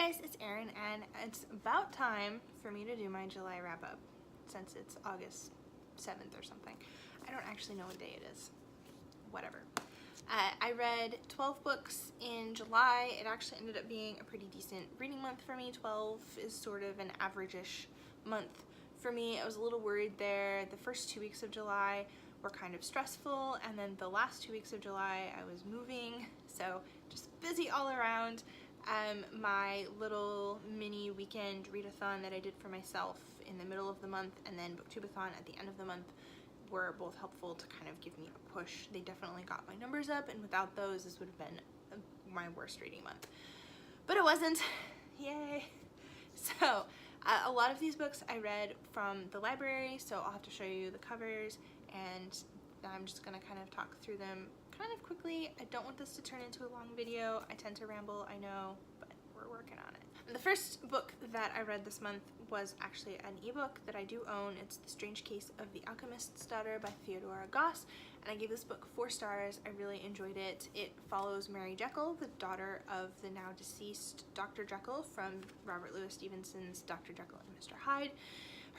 Hi guys, it's Erin, and it's about time for me to do my July wrap-up since it's August 7th or something. I don't actually know what day it is. Whatever. I read 12 books in July. It actually ended up being a pretty decent reading month for me. 12 is sort of an average-ish month for me. I was a little worried there. The first 2 weeks of July were kind of stressful, and then the last 2 weeks of July I was moving, so just busy all around. My little mini weekend readathon that I did for myself in the middle of the month and then booktubeathon at the end of the month were both helpful to kind of give me a push. They definitely got my numbers up, and without those this would have been my worst reading month. But it wasn't. Yay! So a lot of these books I read from the library, so I'll have to show you the covers, and I'm just gonna kind of talk through them kind of quickly. I don't want this to turn into a long video. I tend to ramble, I know, but we're working on it. The first book that I read this month was actually an ebook that I do own. It's The Strange Case of the Alchemist's Daughter by Theodora Goss, and I gave this book 4 stars. I really enjoyed it. It follows Mary Jekyll, the daughter of the now deceased Dr. Jekyll from Robert Louis Stevenson's Dr. Jekyll and Mr. Hyde.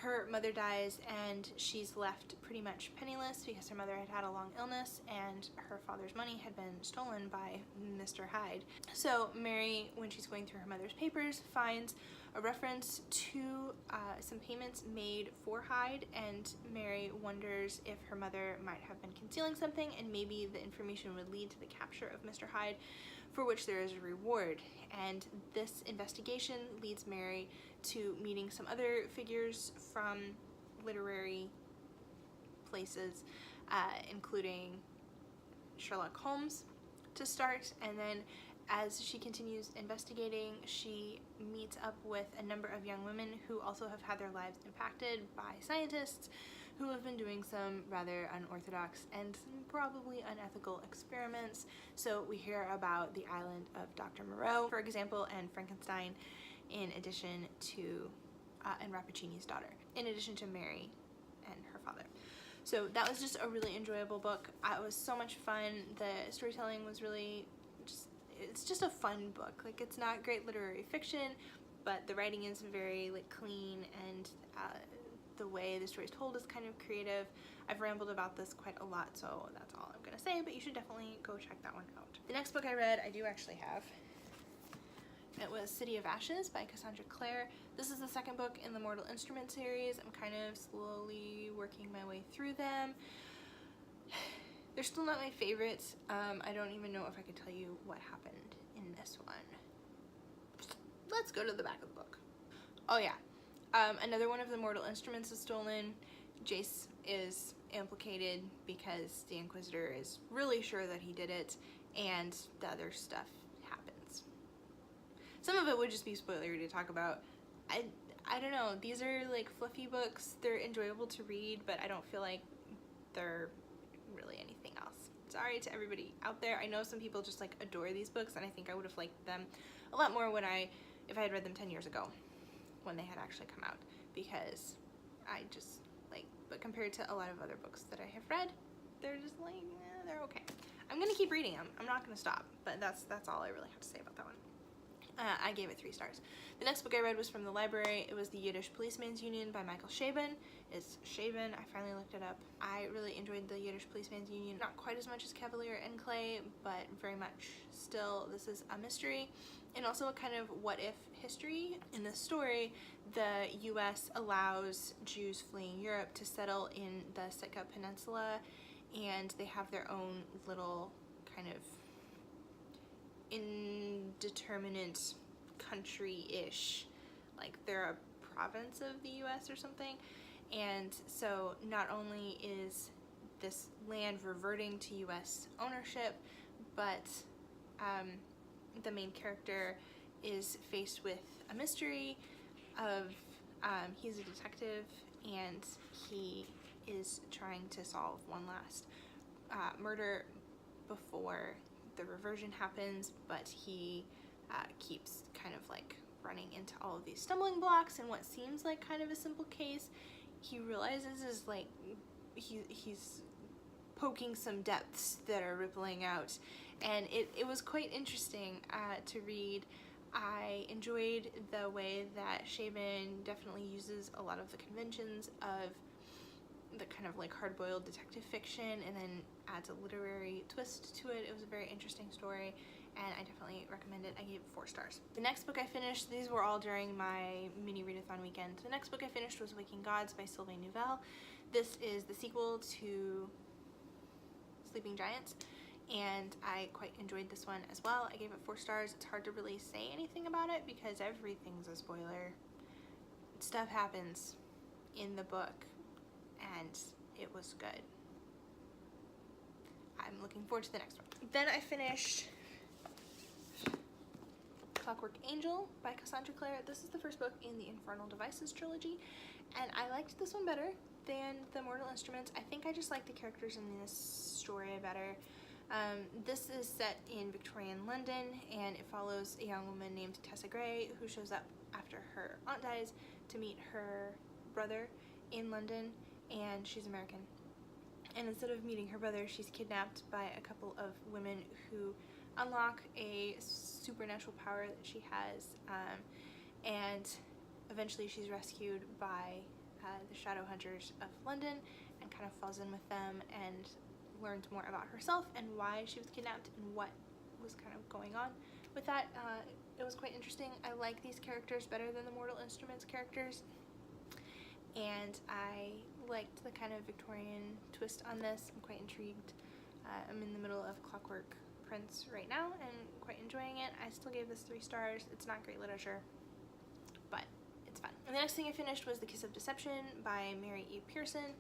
Her mother dies and she's left pretty much penniless because her mother had had a long illness and her father's money had been stolen by Mr. Hyde. So Mary, when she's going through her mother's papers, finds a reference to some payments made for Hyde, and Mary wonders if her mother might have been concealing something, and maybe the information would lead to the capture of Mr. Hyde, for which there is a reward. And this investigation leads Mary to meeting some other figures from literary places, including Sherlock Holmes to start, and then as she continues investigating, she meets up with a number of young women who also have had their lives impacted by scientists who have been doing some rather unorthodox and probably unethical experiments. So we hear about the island of Dr. Moreau, for example, and Frankenstein, in addition to and Rappaccini's daughter, in addition to Mary and her father. So that was just a really enjoyable book. It was so much fun. The storytelling was really it's just a fun book. Like, it's not great literary fiction, but the writing is very like clean, and the way the story is told is kind of creative. I've rambled about this quite a lot, so that's all I'm gonna say, but you should definitely go check that one out. The next book I read, I do actually have. It was City of Ashes by Cassandra Clare. This is the second book in the Mortal Instrument series. I'm kind of slowly working my way through them. They're still not my favorites. I don't even know if I could tell you what happened in this one. Let's go to the back of the book. Oh yeah, another one of the mortal instruments is stolen. Jace is implicated because the Inquisitor is really sure that he did it, and the other stuff happens. Some of it would just be spoilery to talk about. I don't know, these are like fluffy books. They're enjoyable to read, but I don't feel like they're really anything else. Sorry to everybody out there. I know some people just like adore these books, and I think I would have liked them a lot more if I had read them 10 years ago when they had actually come out, because I just like, but compared to a lot of other books that I have read, they're just like, they're okay. I'm gonna keep reading them. I'm not gonna stop, but that's all I really have to say about that one. I gave it 3 stars. The next book I read was from the library. It was The Yiddish Policemens Union by Michael Chabon. It's Chabon. I finally looked it up. I really enjoyed The Yiddish Policemens Union. Not quite as much as Cavalier and Clay, but very much still. This is a mystery and also a kind of what-if history. In this story, the U.S. allows Jews fleeing Europe to settle in the Sitka Peninsula, and they have their own little kind of indeterminate country-ish, like they're a province of the US or something. And so not only is this land reverting to US ownership, but the main character is faced with a mystery of he's a detective, and he is trying to solve one last murder before the reversion happens, but he keeps kind of like running into all of these stumbling blocks, and what seems like kind of a simple case, he realizes is like he's poking some depths that are rippling out, and it was quite interesting to read. I enjoyed the way that Chabon definitely uses a lot of the conventions of the kind of like hard-boiled detective fiction and then adds a literary twist to it. It was a very interesting story, and I definitely recommend it. I gave it 4 stars. The next book I finished, these were all during my mini readathon weekend. The next book I finished was Waking Gods by Sylvain Neuvel. This is the sequel to Sleeping Giants, and I quite enjoyed this one as well. I gave it 4 stars. It's hard to really say anything about it because everything's a spoiler. Stuff happens in the book, and it was good. I'm looking forward to the next one. Then I finished Clockwork Angel by Cassandra Clare. This is the first book in the Infernal Devices trilogy, and I liked this one better than the Mortal Instruments. I think I just like the characters in this story better. This is set in Victorian London, and it follows a young woman named Tessa Gray who shows up after her aunt dies to meet her brother in London, and she's American. And instead of meeting her brother, she's kidnapped by a couple of women who unlock a supernatural power that she has, and eventually she's rescued by the Shadow Hunters of London and kind of falls in with them and learns more about herself and why she was kidnapped and what was kind of going on with that. It was quite interesting. I like these characters better than the Mortal Instruments characters, and I liked the kind of Victorian twist on this. I'm quite intrigued. I'm in the middle of Clockwork Prince right now and quite enjoying it. I still gave this 3 stars. It's not great literature, but it's fun. And the next thing I finished was The Kiss of Deception by Mary E. Pearson.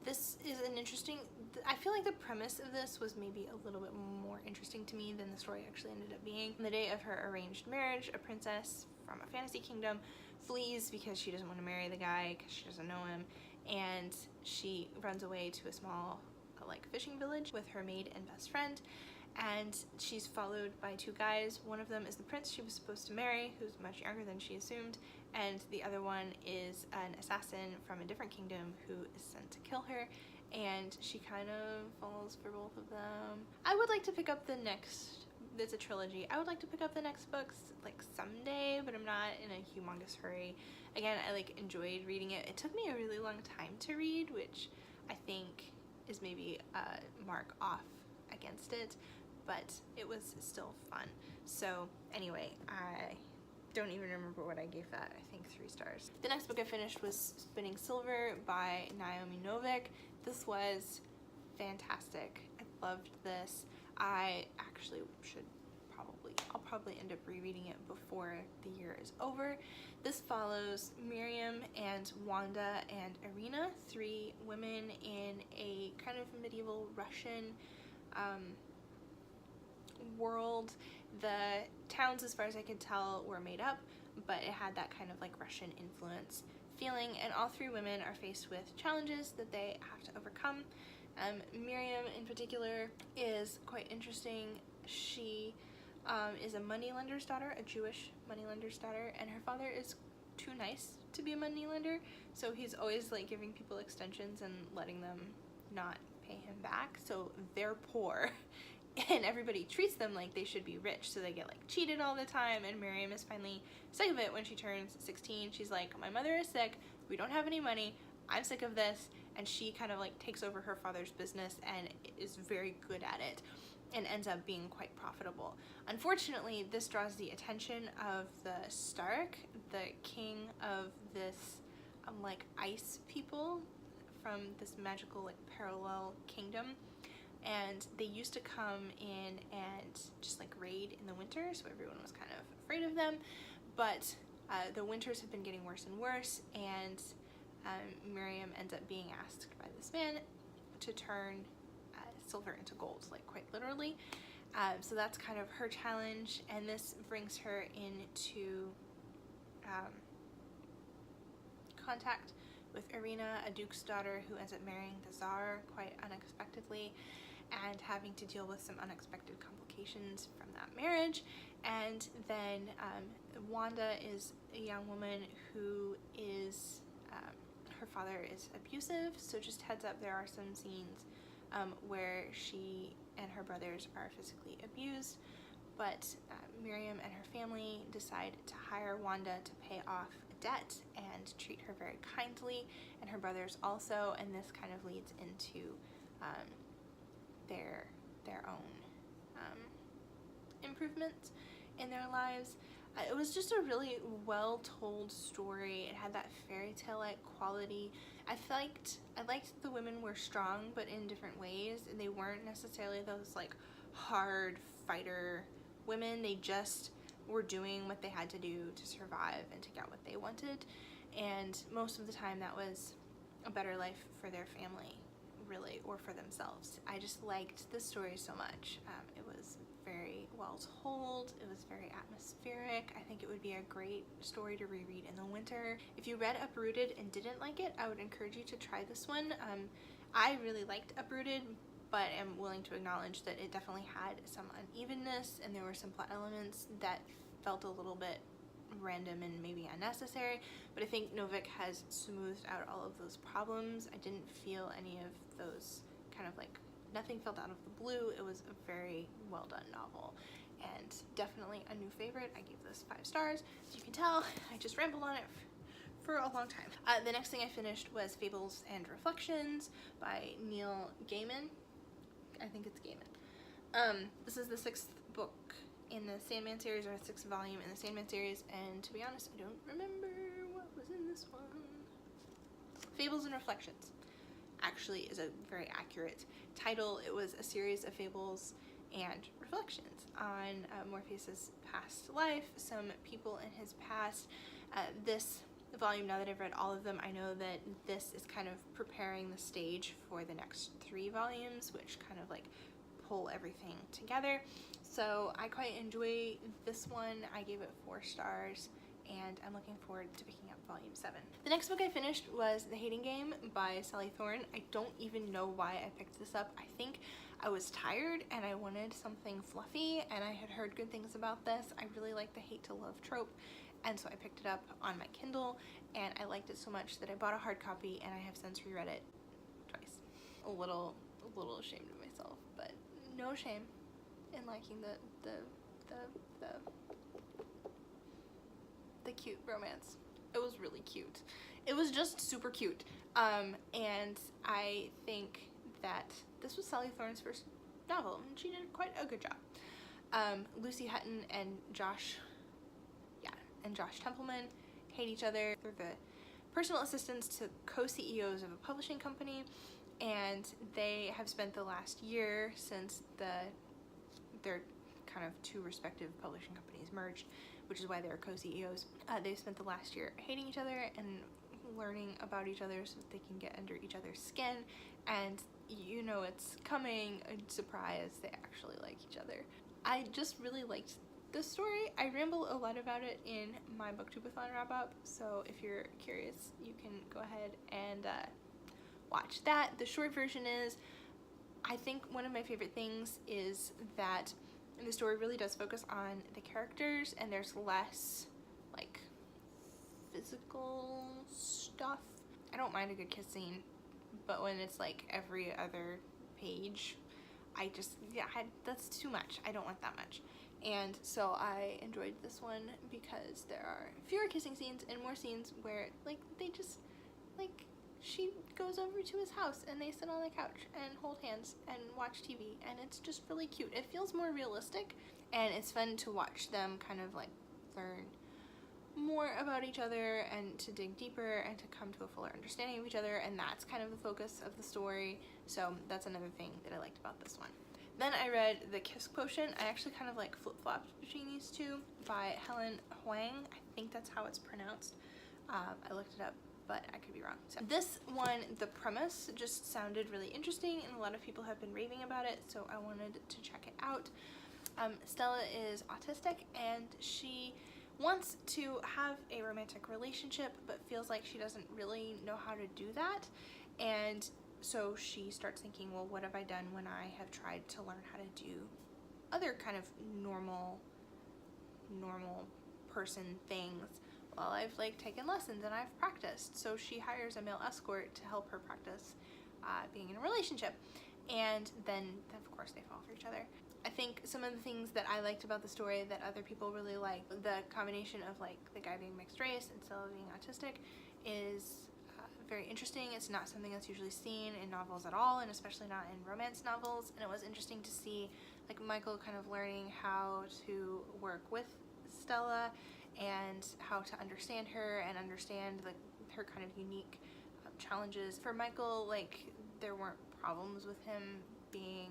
This is an interesting, I feel like the premise of this was maybe a little bit more interesting to me than the story actually ended up being. On the day of her arranged marriage, a princess from a fantasy kingdom flees because she doesn't want to marry the guy because she doesn't know him, and she runs away to a small like fishing village with her maid and best friend, and she's followed by 2 guys. One of them is the prince she was supposed to marry, who's much younger than she assumed, and the other one is an assassin from a different kingdom who is sent to kill her, and she kind of falls for both of them. I would like to pick up the next, it's a trilogy, I would like to pick up the next books like someday, but I'm not in a humongous hurry. Again, I like enjoyed reading it. It took me a really long time to read, which I think is maybe a mark off against it, but it was still fun. So anyway, I don't even remember what I gave that. I think 3 stars. The next book I finished was Spinning Silver by Naomi Novik. This was fantastic. I loved this. I actually I'll probably end up rereading it before the year is over. This follows Miriam and Wanda and Irina, 3 women in a kind of medieval Russian world. The towns, as far as I could tell, were made up, but it had that kind of like Russian influence feeling, and all 3 women are faced with challenges that they have to overcome. Miriam in particular is quite interesting. She is a moneylender's daughter, a Jewish moneylender's daughter, and her father is too nice to be a moneylender, so he's always like giving people extensions and letting them not pay him back, so they're poor and everybody treats them like they should be rich, so they get like cheated all the time. And Miriam is finally sick of it when she turns 16. She's like, my mother is sick, we don't have any money, I'm sick of this, and she kind of like takes over her father's business and is very good at it and ends up being quite profitable. Unfortunately, this draws the attention of the Stark, the king of this like ice people from this magical like parallel kingdom, and they used to come in and just like raid in the winter, so everyone was kind of afraid of them, but the winters have been getting worse and worse, and Miriam ends up being asked by this man to turn silver into gold, like quite literally. So that's kind of her challenge, and this brings her into contact with Irina, a duke's daughter who ends up marrying the Tsar quite unexpectedly and having to deal with some unexpected complications from that marriage. And then Wanda is a young woman who is, her father is abusive, so just heads up, there are some scenes where she and her brothers are physically abused, but Miriam and her family decide to hire Wanda to pay off a debt and treat her very kindly, and her brothers also, and this kind of leads into their own improvements in their lives. It was just a really well told story. It had that fairy tale like quality. I liked the women were strong, but in different ways, and they weren't necessarily those like hard fighter women. They just were doing what they had to do to survive and to get what they wanted, and most of the time that was a better life for their family, really, or for themselves. I just liked the story so much. It was very well told. It was very atmospheric. I think it would be a great story to reread in the winter. If you read Uprooted and didn't like it, I would encourage you to try this one. I really liked Uprooted, but am willing to acknowledge that it definitely had some unevenness, and there were some plot elements that felt a little bit random and maybe unnecessary, but I think Novik has smoothed out all of those problems. I didn't feel any of those kind of like, nothing felt out of the blue. It was a very well done novel, and definitely a new favorite. I gave this 5 stars. As you can tell, I just rambled on it for a long time. The next thing I finished was Fables and Reflections by Neil Gaiman. I think it's Gaiman. This is the 6th book in the Sandman series, or 6th volume in the Sandman series, and to be honest, I don't remember what was in this one. Fables and Reflections actually is a very accurate title. It was a series of fables and reflections on Morpheus's past life, some people in his past. This volume, now that I've read all of them, I know that this is kind of preparing the stage for the next 3 volumes, which kind of like pull everything together. So I quite enjoy this one. I gave it 4 stars, and I'm looking forward to picking up volume 7. The next book I finished was The Hating Game by Sally Thorne. I don't even know why I picked this up. I think I was tired and I wanted something fluffy, and I had heard good things about this. I really like the hate to love trope, and so I picked it up on my Kindle, and I liked it so much that I bought a hard copy, and I have since reread it twice. A little ashamed of myself, but no shame in liking the cute romance. It was really cute. It was just super cute. And I think that this was Sally Thorne's first novel, and she did quite a good job. Lucy Hutton and Josh Templeman hate each other. They're the personal assistants to co-CEOs of a publishing company, and they have spent the last year since their kind of 2 respective publishing companies merged, which is why they're co-CEOs. They've spent the last year hating each other and learning about each other so that they can get under each other's skin, and you know it's coming, a surprise, they actually like each other. I just really liked this story. I ramble a lot about it in my Booktubeathon wrap-up, so if you're curious, you can go ahead and watch that. The short version is, I think one of my favorite things is that the story really does focus on the characters, and there's less like physical stuff. I don't mind a good kiss scene, but when it's like every other page, that's too much. I don't want that much. And so I enjoyed this one because there are fewer kissing scenes and more scenes where like they just like, she goes over to his house and they sit on the couch and hold hands and watch TV, and it's just really cute. It feels more realistic, and it's fun to watch them kind of like learn more about each other and to dig deeper and to come to a fuller understanding of each other, and that's kind of the focus of the story. So that's another thing that I liked about this one. Then I read The Kiss Quotient. I actually kind of like flip-flopped between these 2 by Helen Huang. I think that's how it's pronounced. I looked it up, but I could be wrong. So this one, the premise just sounded really interesting, and a lot of people have been raving about it, so I wanted to check it out. Stella is autistic, and she wants to have a romantic relationship, but feels like she doesn't really know how to do that, and so she starts thinking, well, what have I done when I have tried to learn how to do other kind of normal person things? Well, I've like taken lessons and I've practiced. So she hires a male escort to help her practice being in a relationship, and then of course they fall for each other. I think some of the things that I liked about the story that other people really like, the combination of like the guy being mixed race and still being autistic, is very interesting. It's not something that's usually seen in novels at all, and especially not in romance novels. And it was interesting to see like Michael kind of learning how to work with Stella and how to understand her and understand her kind of unique challenges. For Michael, like, there weren't problems with him being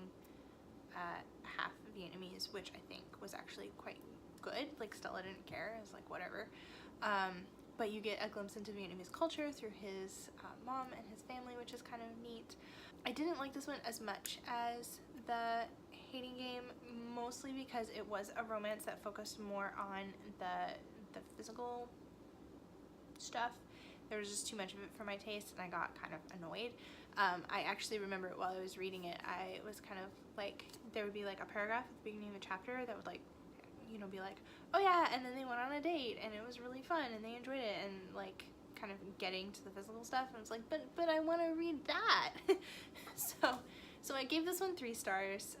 half Vietnamese, which I think was actually quite good. Like, Stella didn't care. It was like, whatever. But you get a glimpse into Vietnamese culture through his mom and his family, which is kind of neat. I didn't like this one as much as the Hating Game, mostly because it was a romance that focused more on the physical stuff. There was just too much of it for my taste, and I got kind of annoyed. I actually remember while I was reading it, I was kind of like, there would be like a paragraph at the beginning of a chapter that would like, you know, be like, oh yeah, and then they went on a date and it was really fun and they enjoyed it, and like kind of getting to the physical stuff, and I was like, but I want to read that. so I gave this one 3 stars,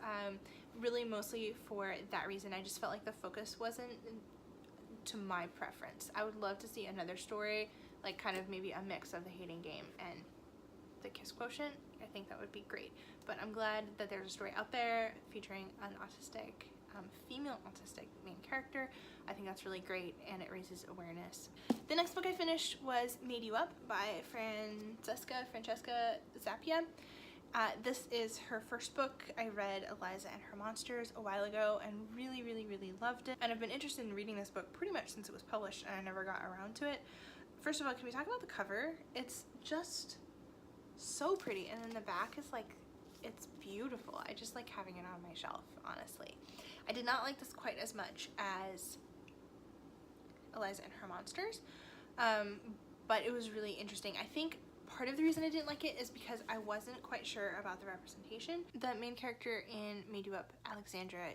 really mostly for that reason. I just felt like the focus wasn't to my preference. I would love to see another story, like kind of maybe a mix of the Hating Game and the Kiss Quotient. I think that would be great. But I'm glad that there's a story out there featuring an autistic, female autistic main character. I think that's really great, and it raises awareness. The next book I finished was Made You Up by Francesca Zappia. This is her first book. I read Eliza and Her Monsters a while ago and really, really, really loved it. And I've been interested in reading this book pretty much since it was published, and I never got around to it. First of all, can we talk about the cover? It's just so pretty, and then the back is like, it's beautiful. I just like having it on my shelf, honestly. I did not like this quite as much as Eliza and Her Monsters, but it was really interesting. I think part of the reason I didn't like it is because I wasn't quite sure about the representation. The main character in Made You Up, Alexandra,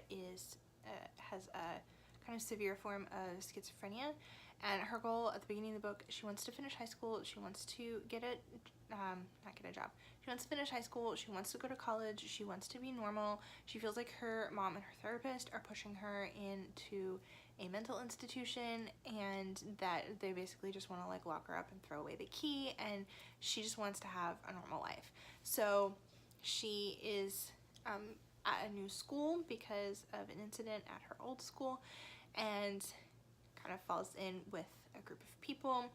has a kind of severe form of schizophrenia, and her goal at the beginning of the book, she wants to finish high school, she wants to get a job. She wants to finish high school, she wants to go to college, she wants to be normal. She feels like her mom and her therapist are pushing her into a mental institution, and that they basically just want to like lock her up and throw away the key, and she just wants to have a normal life. So she is at a new school because of an incident at her old school, and kind of falls in with a group of people.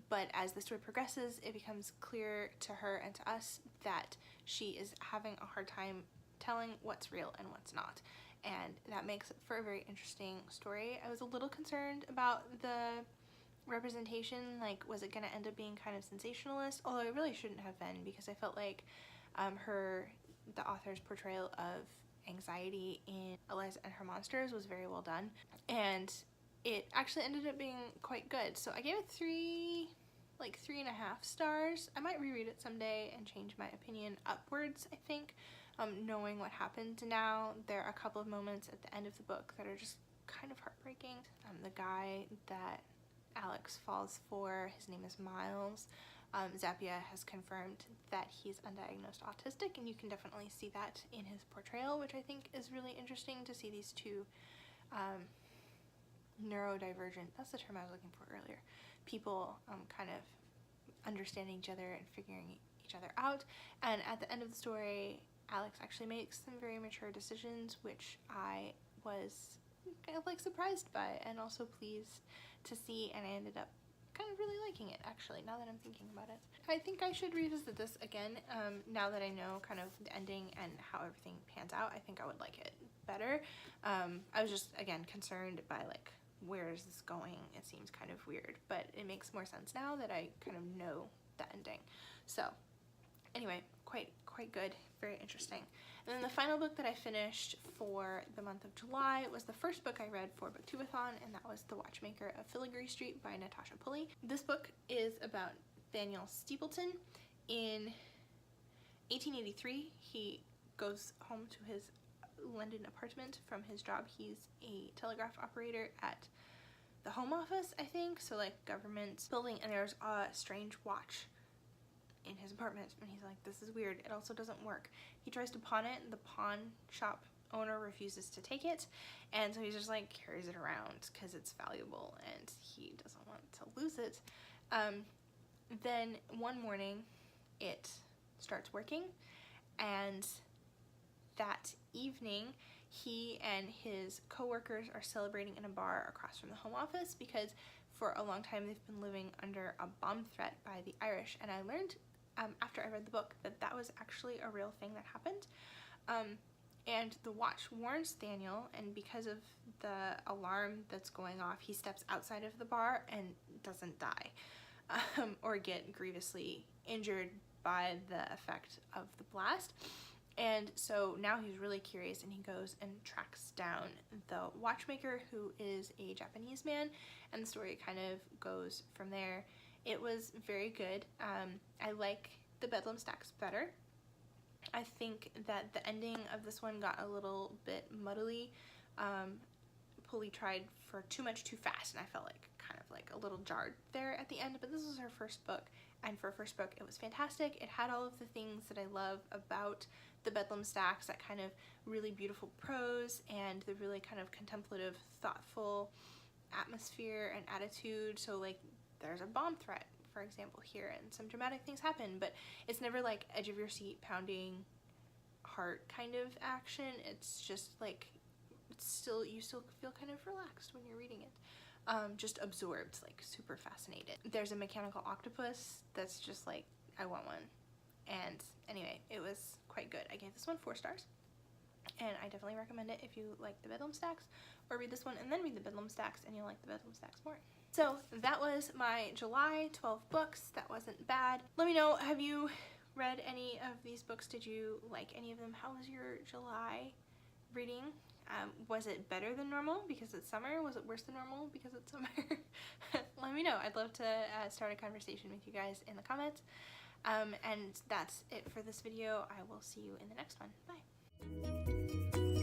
But as the story progresses, it becomes clear to her and to us that she is having a hard time telling what's real and what's not. And that makes it for a very interesting story. I was a little concerned about the representation. Like, was it going to end up being kind of sensationalist? Although it really shouldn't have been, because I felt like the author's portrayal of anxiety in Eliza and Her Monsters was very well done. And it actually ended up being quite good. So I gave it 3.5 stars. I might reread it someday and change my opinion upwards, I think. Knowing what happened now, there are a couple of moments at the end of the book that are just kind of heartbreaking. The guy that Alex falls for, his name is Miles. Zappia has confirmed that he's undiagnosed autistic, and you can definitely see that in his portrayal, which I think is really interesting to see these two neurodivergent, that's the term I was looking for earlier, people kind of understanding each other and figuring each other out. And at the end of the story, Alex actually makes some very mature decisions, which I was kind of like surprised by and also pleased to see, and I ended up kind of really liking it, actually, now that I'm thinking about it. I think I should revisit this again, now that I know kind of the ending and how everything pans out. I think I would like it better. I was just, again, concerned by like, where is this going? It seems kind of weird, but it makes more sense now that I kind of know the ending. So anyway, quite good, very interesting. And then the final book that I finished for the month of July was the first book I read for Booktubeathon, and that was The Watchmaker of Filigree Street by Natasha Pulley. This book is about Daniel Stapleton. In 1883, he goes home to his London apartment from his job. He's a telegraph operator at the Home Office, I think, so like government building, and there's a strange watch in his apartment, and he's like, this is weird, it also doesn't work. He tries to pawn it, the pawn shop owner refuses to take it, and so he just like carries it around because it's valuable and he doesn't want to lose it. Then one morning it starts working, and that evening he and his co-workers are celebrating in a bar across from the home office because for a long time they've been living under a bomb threat by the Irish. And I learned after I read the book that that was actually a real thing that happened. And the watch warns Daniel, and because of the alarm that's going off, he steps outside of the bar and doesn't die or get grievously injured by the effect of the blast. And so now he's really curious, and he goes and tracks down the watchmaker, who is a Japanese man, and the story kind of goes from there. It was very good. I like the Bedlam Stacks better. I think that the ending of this one got a little bit muddly. Pulley tried for too much too fast, and I felt like kind of like a little jarred there at the end, but this was her first book, and for a first book it was fantastic. It had all of the things that I love about the Bedlam Stacks, that kind of really beautiful prose and the really kind of contemplative, thoughtful atmosphere and attitude. So like there's a bomb threat, for example, here, and some dramatic things happen, but it's never like edge of your seat pounding heart kind of action. It's just like you still feel kind of relaxed when you're reading it, just absorbed, like super fascinated. There's a mechanical octopus that's just like, I want one. And anyway, it was quite good. I gave this one 4 stars, and I definitely recommend it if you like the Bedlam Stacks, or read this one and then read the Bedlam Stacks and you'll like the Bedlam Stacks more. So that was my July 12 books. That wasn't bad. Let me know, have you read any of these books? Did you like any of them? How was your July reading? Was it better than normal because it's summer? Was it worse than normal because it's summer? Let me know. I'd love to start a conversation with you guys in the comments. And that's it for this video. I will see you in the next one. Bye.